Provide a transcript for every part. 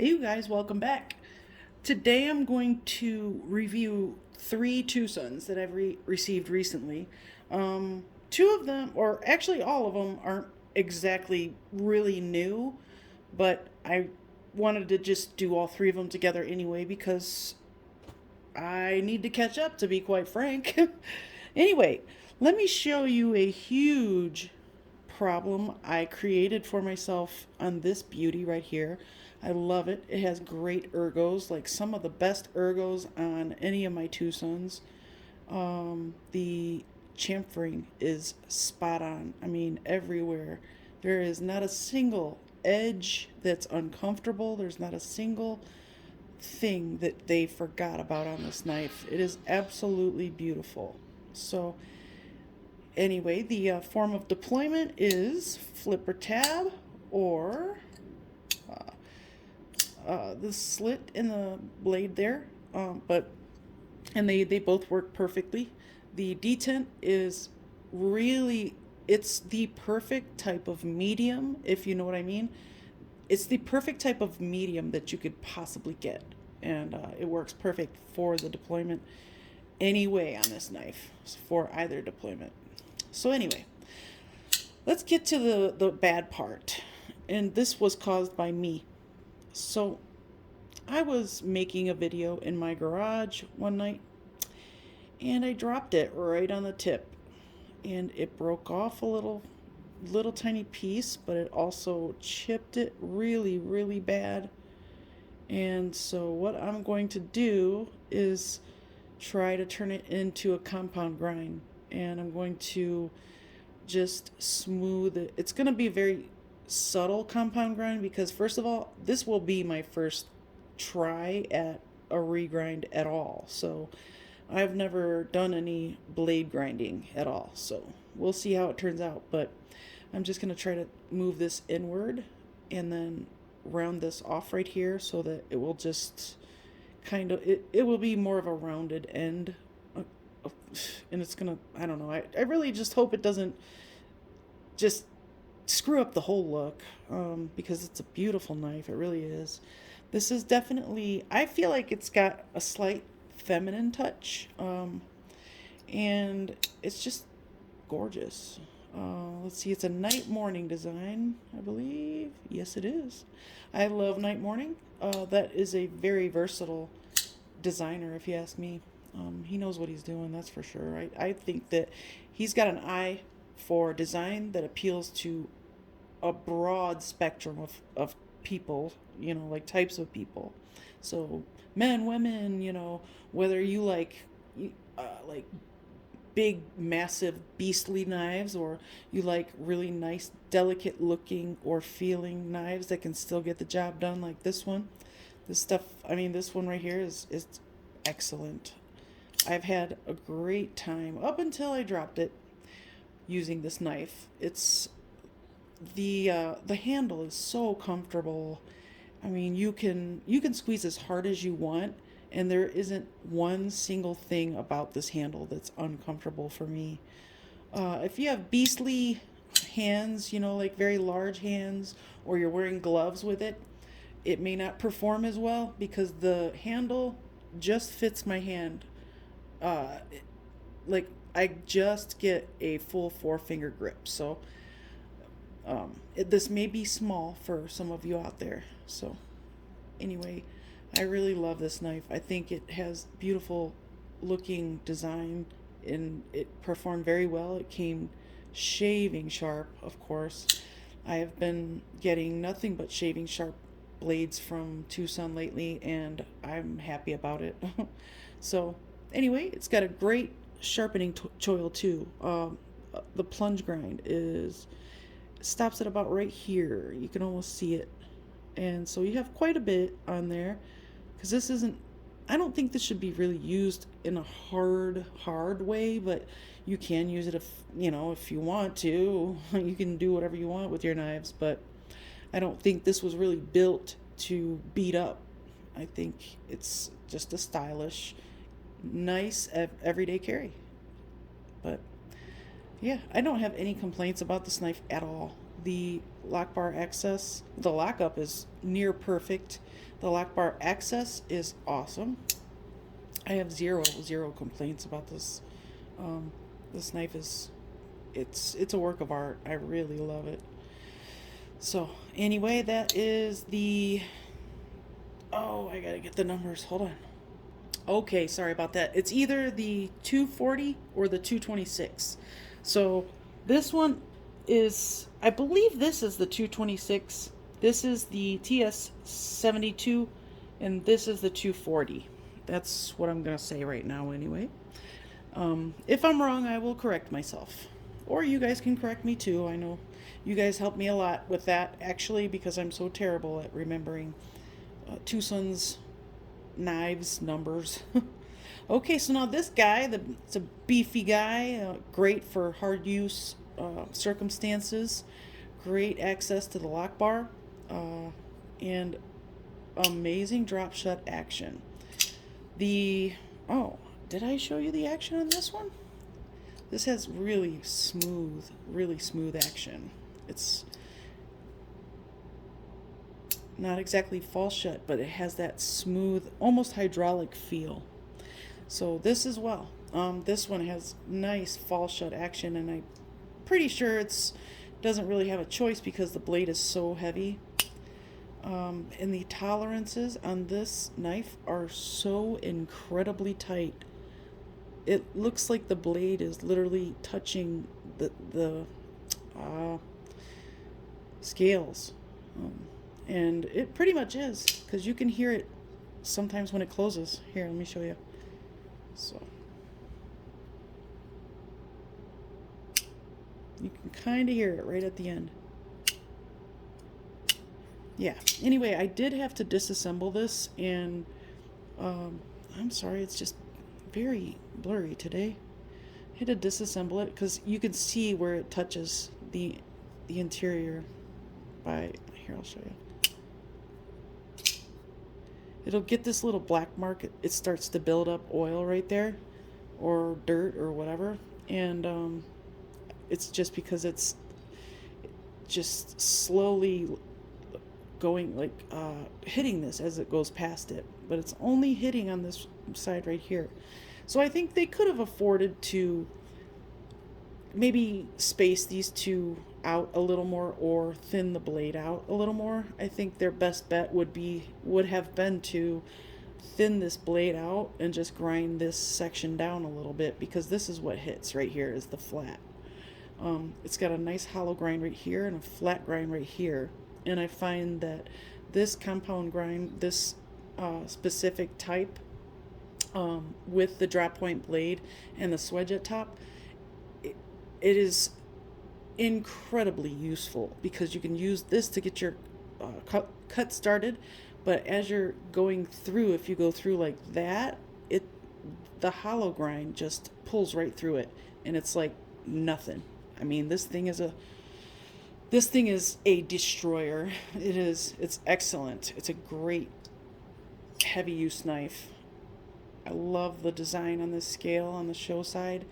Hey you guys, welcome back. Today I'm going to review three TwoSuns that I've received recently. Two of them, or actually all of them, aren't exactly really new, but I wanted to just do all three of them together anyway because I need to catch up, to be quite frank. Anyway, let me show you a huge problem I created for myself on this beauty right here. I love it. It has great ergos, like some of the best ergos on any of my TwoSuns. The chamfering is spot on. I mean, everywhere. There is not a single edge that's uncomfortable. There's not a single thing that they forgot about on this knife. It is absolutely beautiful. So, anyway, the form of deployment is flipper tab or the slit in the blade there. They both work perfectly. The detent is really, it's the perfect type of medium, if you know what I mean. It's the perfect type of medium that you could possibly get, and it works perfect for the deployment anyway on this knife, for either deployment. So anyway, let's get to the bad part, and this was caused by me. So I was making a video in my garage one night, and I dropped it right on the tip, and it broke off a little tiny piece, but it also chipped it really bad. And so what I'm going to do is try to turn it into a compound grind, and I'm going to just smooth it. It's going to be a very subtle compound grind because, first of all, this will be my first try at a regrind at all. So I've never done any blade grinding at all. So we'll see how it turns out. But I'm just going to try to move this inward and then round this off right here so that it will just it will be more of a rounded end. And it's gonna, I don't know, I really just hope it doesn't just screw up the whole look, because it's a beautiful knife. It really is. This is definitely, I feel like it's got a slight feminine touch, and it's just gorgeous. Let's see, it's a night morning design, I believe. Yes, it is. I love night morning. That is a very versatile designer, if you ask me. He knows what he's doing, that's for sure. I think that he's got an eye for design that appeals to a broad spectrum of people, like types of people. So men, women, whether you like big, massive, beastly knives, or you like really nice, delicate looking or feeling knives that can still get the job done, like this one. This stuff, I mean, this one right here is excellent. I've had a great time up until I dropped it using this knife. It's the handle is so comfortable. I mean, you can squeeze as hard as you want, and there isn't one single thing about this handle that's uncomfortable for me. If you have beastly hands, like very large hands, or you're wearing gloves with it, it may not perform as well because the handle just fits my hand. Uh, like I just get a full four-finger grip. So this may be small for some of you out there. So anyway, I really love this knife. I think it has beautiful looking design, and it performed very well. It came shaving sharp, of course. I have been getting nothing but shaving sharp blades from TwoSun lately, and I'm happy about it. So anyway, it's got a great sharpening choil too. The plunge grind is stops at about right here. You can almost see it, and so you have quite a bit on there, because this isn't, I don't think this should be really used in a hard way, but you can use it if you want to. You can do whatever you want with your knives, but I don't think this was really built to beat up. I think it's just a stylish, nice everyday carry. But yeah, I don't have any complaints about this knife at all. The lock bar access. The lockup is near perfect. The lock bar access is awesome. I have zero complaints about this. This knife is, it's a work of art. I really love it. So anyway, that is the, oh, I gotta get the numbers. Hold on. Okay, sorry about that. It's either the 240 or the 226. So this one is, I believe this is the 226. This is the TS72, and this is the 240. That's what I'm going to say right now, anyway. If I'm wrong, I will correct myself. Or you guys can correct me too. I know you guys help me a lot with that, actually, because I'm so terrible at remembering TwoSun's knives numbers. Okay, so now this guy, it's a beefy guy, great for hard use circumstances, great access to the lock bar, and amazing drop shut action. Oh, did I show you the action on this one? This has really smooth action. It's not exactly false shut, but it has that smooth, almost hydraulic feel. So this as well. This one has nice false shut action, and I'm pretty sure it's doesn't really have a choice because the blade is so heavy. And the tolerances on this knife are so incredibly tight. It looks like the blade is literally touching the scales. And it pretty much is, because you can hear it sometimes when it closes. Here, let me show you. So you can kind of hear it right at the end. Yeah, anyway, I did have to disassemble this, and I'm sorry, it's just very blurry today. I had to disassemble it because you can see where it touches the interior by, here, I'll show you. It'll get this little black mark. It starts to build up oil right there, or dirt or whatever, and it's just because it's just slowly going, like, hitting this as it goes past it, but it's only hitting on this side right here. So I think they could have afforded to maybe space these two out a little more or thin the blade out a little more. I think their best bet would have been to thin this blade out and just grind this section down a little bit, because this is what hits right here is the flat. It's got a nice hollow grind right here and a flat grind right here, and I find that this compound grind, this specific type, with the drop point blade and the swedge at top, it is incredibly useful, because you can use this to get your cut started, but as you're going through, if you go through like that, the hollow grind just pulls right through it, and it's like nothing. I mean, this thing is a destroyer. It's excellent. It's a great heavy use knife. I love the design on this scale on the show side,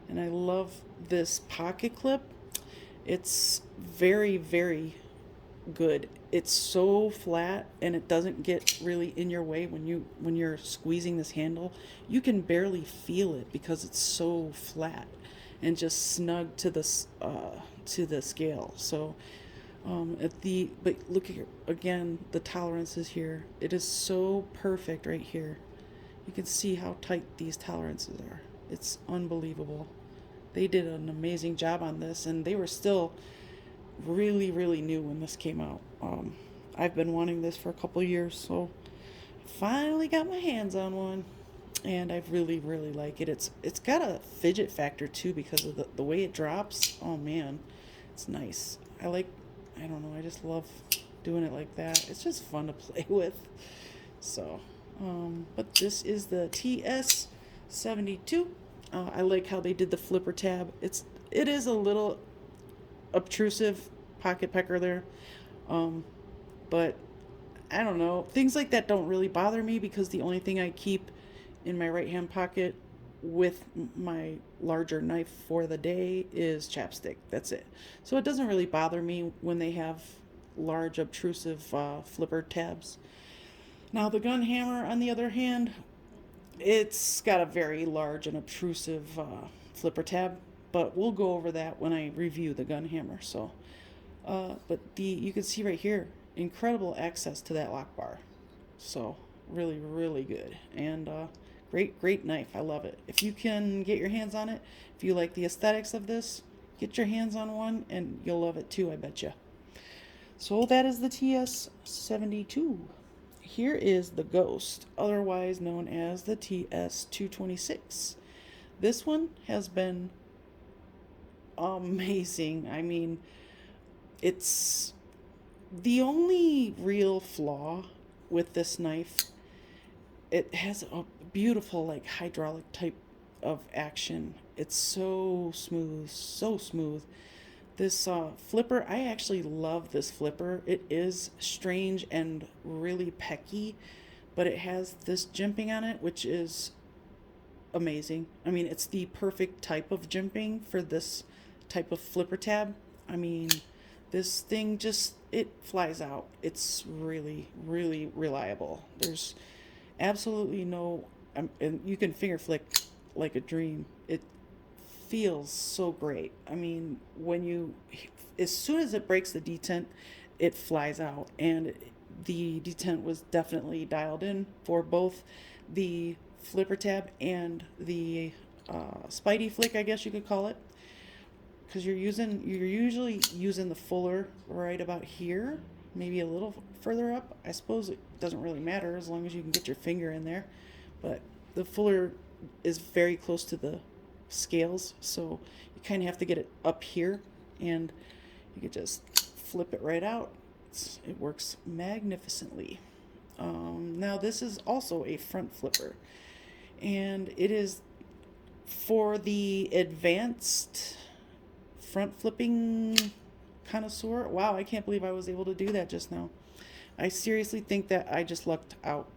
and I love this pocket clip. It's very, very good. It's so flat, and it doesn't get really in your way when you're squeezing this handle. You can barely feel it because it's so flat and just snug to the scale. So but look here again, the tolerances here. It is so perfect right here. You can see how tight these tolerances are. It's unbelievable. They did an amazing job on this, and they were still really, really new when this came out. I've been wanting this for a couple of years, so I finally got my hands on one, and I really, really like it. It's got a fidget factor too, because of the way it drops. Oh man, it's nice. I don't know, I just love doing it like that. It's just fun to play with. So, but this is the TS72. I like how they did the flipper tab. It is a little obtrusive pocket pecker there, but I don't know. Things like that don't really bother me, because the only thing I keep in my right hand pocket with my larger knife for the day is chapstick. That's it. So it doesn't really bother me when they have large obtrusive flipper tabs. Now the gun hammer, on the other hand, it's got a very large and obtrusive flipper tab, but we'll go over that when I review the gun hammer. So, but you can see right here, incredible access to that lock bar. So really, really good, and great knife. I love it. If you can get your hands on it, if you like the aesthetics of this, get your hands on one, and you'll love it too, I bet you. So that is the TS-72. Here is the Ghost, otherwise known as the TS-226. This one has been amazing. I mean, it's the only real flaw with this knife. It has a beautiful, like, hydraulic type of action. It's so smooth, so smooth. This flipper, I actually love this flipper. It is strange and really pecky, but it has this jimping on it, which is amazing. I mean, it's the perfect type of jimping for this type of flipper tab. I mean, this thing just, it flies out. It's really, really reliable. There's absolutely no, and you can finger flick like a dream. It feels so great. I mean, as soon as it breaks the detent, it flies out, and the detent was definitely dialed in for both the flipper tab and the Spidey flick, I guess you could call it, because you're usually using the fuller right about here, maybe a little further up. I suppose it doesn't really matter as long as you can get your finger in there, but the fuller is very close to the scales, so you kind of have to get it up here, and you could just flip it right out. It works magnificently. Now this is also a front flipper, and it is for the advanced front flipping connoisseur. Wow, I can't believe I was able to do that just now. I seriously think that I just lucked out.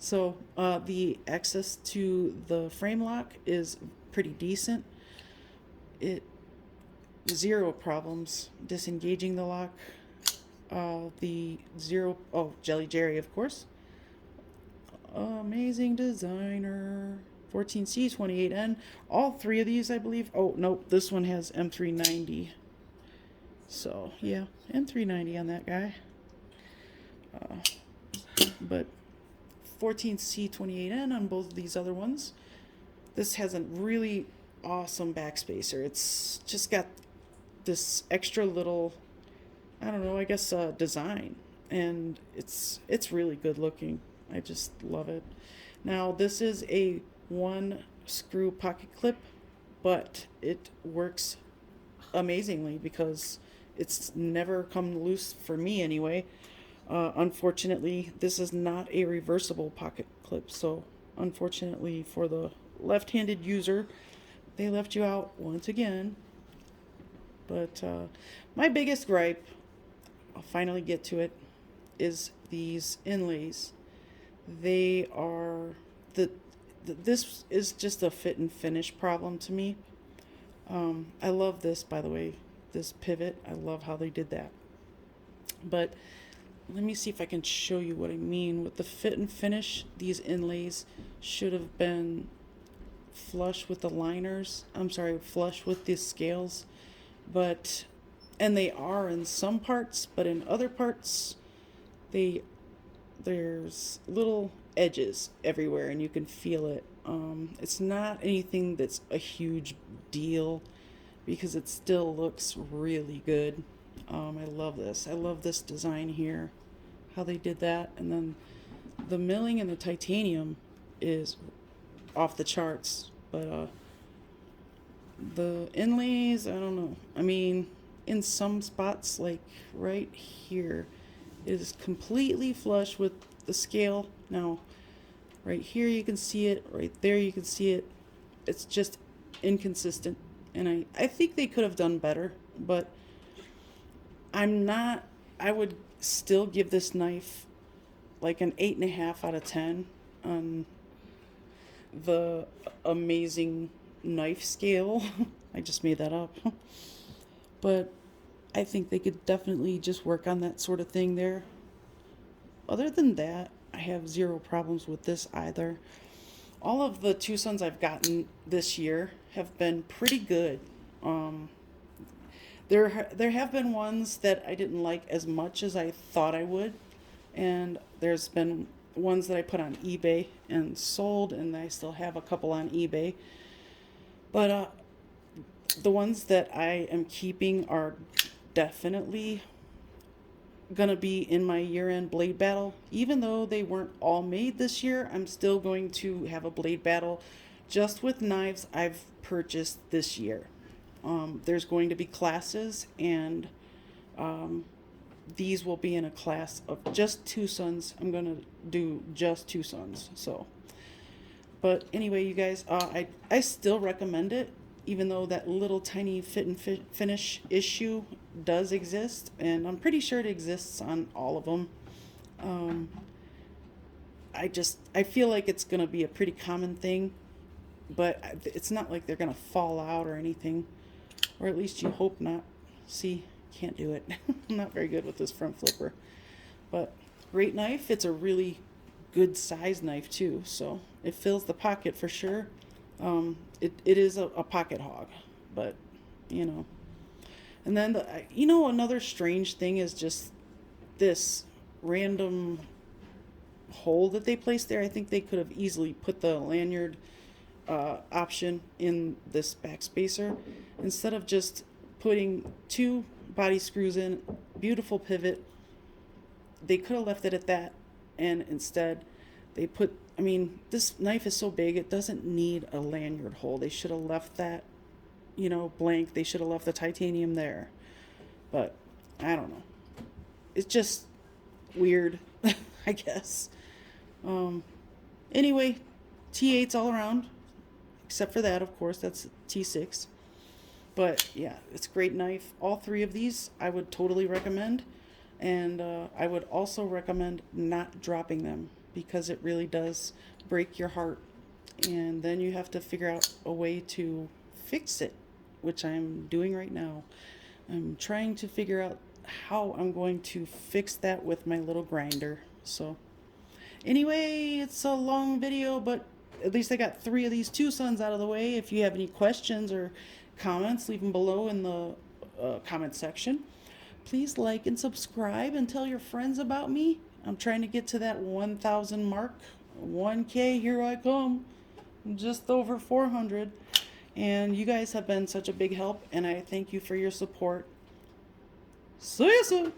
So the access to the frame lock is pretty decent. Zero problems disengaging the lock. Jelly Jerry, of course. Amazing designer. 14C, 28N. All three of these, I believe. Oh, nope, this one has M390. So, yeah, M390 on that guy. But 14C, 28N on both of these other ones. This has a really awesome backspacer. It's just got this extra little, I don't know, I guess design, and it's really good looking. I just love it. Now this is a one screw pocket clip, but it works amazingly because it's never come loose for me anyway. Unfortunately, this is not a reversible pocket clip, so unfortunately for the left-handed user, they left you out once again. But my biggest gripe, I'll finally get to it, is these inlays. They are this is just a fit and finish problem to me. I love this, by the way, this pivot. I love how they did that. But let me see if I can show you what I mean with the fit and finish. These inlays should have been flush with the liners. I'm sorry, flush with the scales. And they are in some parts, but in other parts, there's little edges everywhere, and you can feel it. It's not anything that's a huge deal because it still looks really good. I love this. I love this design here, how they did that, and then the milling and the titanium is off the charts. But the inlays, I don't know. I mean, in some spots, like right here, it is completely flush with the scale. Now, right here you can see it, right there you can see it. It's just inconsistent, and I think they could have done better, but I would still give this knife like an 8.5 out of 10. the amazing knife scale. I just made that up. But I think they could definitely just work on that sort of thing there. Other than that, I have zero problems with this either. All of the TwoSuns I've gotten this year have been pretty good. Um, there have been ones that I didn't like as much as I thought I would, and there's been ones that I put on eBay and sold, and I still have a couple on eBay. But the ones that I am keeping are definitely gonna be in my year-end blade battle. Even though they weren't all made this year, I'm still going to have a blade battle just with knives I've purchased this year. There's going to be classes, and these will be in a class of just TwoSuns. I'm gonna do just TwoSuns. So, but anyway, you guys, I still recommend it, even though that little tiny fit and finish issue does exist, and I'm pretty sure it exists on all of them. Um, I feel like it's gonna be a pretty common thing, but it's not like they're gonna fall out or anything, or at least you hope not. See, can't do it. I'm not very good with this front flipper, but great knife. It's a really good size knife too, so it fills the pocket for sure. It is a pocket hog, but you know. And then another strange thing is just this random hole that they placed there. I think they could have easily put the lanyard option in this back spacer instead of just putting two body screws in. Beautiful pivot. They could have left it at that, and instead they put, I mean, this knife is so big it doesn't need a lanyard hole. They should have left that, blank. They should have left the titanium there. But I don't know. It's just weird, I guess. Anyway, T8s all around, except for that, of course. That's T6. But yeah, it's a great knife. All three of these I would totally recommend. And I would also recommend not dropping them, because it really does break your heart. And then you have to figure out a way to fix it, which I'm doing right now. I'm trying to figure out how I'm going to fix that with my little grinder. So anyway, it's a long video, but at least I got 3 of these TwoSuns out of the way. If you have any questions or comments, leave them below in the comment section. Please like and subscribe and tell your friends about me. I'm trying to get to that 1,000 mark. 1K, here I come. I'm just over 400. And you guys have been such a big help, and I thank you for your support. See you soon.